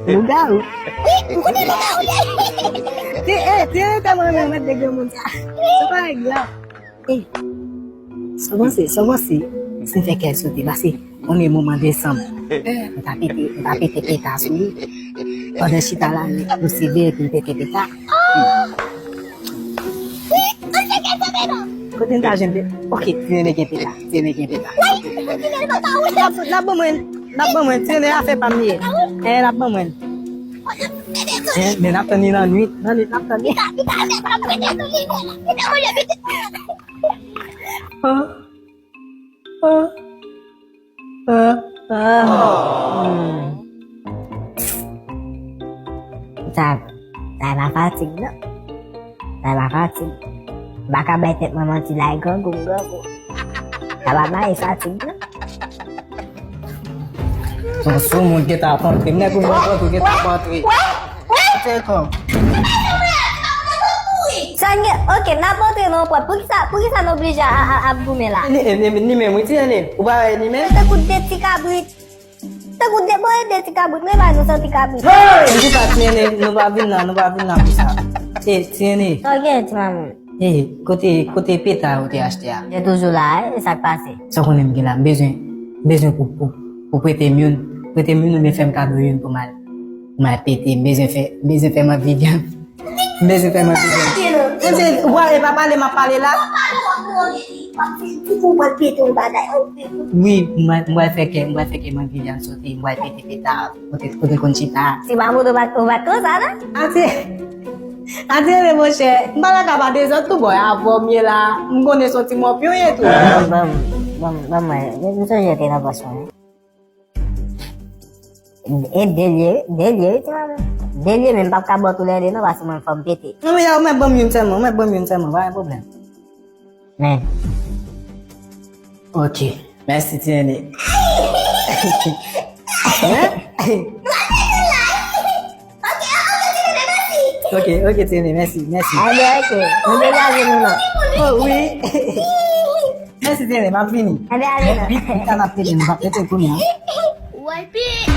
Lugar. Tiene tamaño más de gemun. Apa gila? Sama si. C'est fait qu'elle se dépasse. On est moment décembre. On a pété pétasse. Pendant chita là, nous c'est bien qu'il pété pétasse. Côté d'argent. OK, tiene que pétasse. Tiene que pétasse. La bonne, tiene à faire pas mieux. La bonne. Mais n'a pas ni la nuit. N'a pas ni. Saya bakal cingga. Bakal bete mama cilai gong gong. Kalau mai sa cingga. Semua kita apa? Timnya aku bawa tu kita apa tu? Cekong. Sange, okay, napa tu no buat? Pergi sana beli abu mela. Ni memang itu ni. Ubah ni memang. Takut dia tikabut. Takut dia boleh dia tikabut. Memang nusa tikabut. Ini tak ni nuba bina bisa. Sini. Okay, cuma. Côté peta ou astia. Dia 12 Julai, sak passé. Ça qu'on aime bien besoin pour prêter mieux me faire cadeau une pour mal péter besoin faire ma vie bien. Besoin faire ma vie bien. Ouais, papa les m'a parlé là. Oui, moi fait que ma vie bien sorti, moi péter peta, côté conchita. Si mamu tu obat ke sana? Ate le mo che, mbala ka ba de so tu boy avo mi la, ngone so ti mo pio ye tu. Bam, itu saja tidak pasang. Delie, cuma delie memang kabel tu lari no pasang memang peti. Non mais mais bon mieux ça, pas un problème. Nen. OK, merci Tiene. OK, Tiene, merci. Ada ke? Ada lagi no. Oh oui. Merci Tiene, ma fini. Ada. Vite, t'as appelé, on va peut-être combien? Wipe it.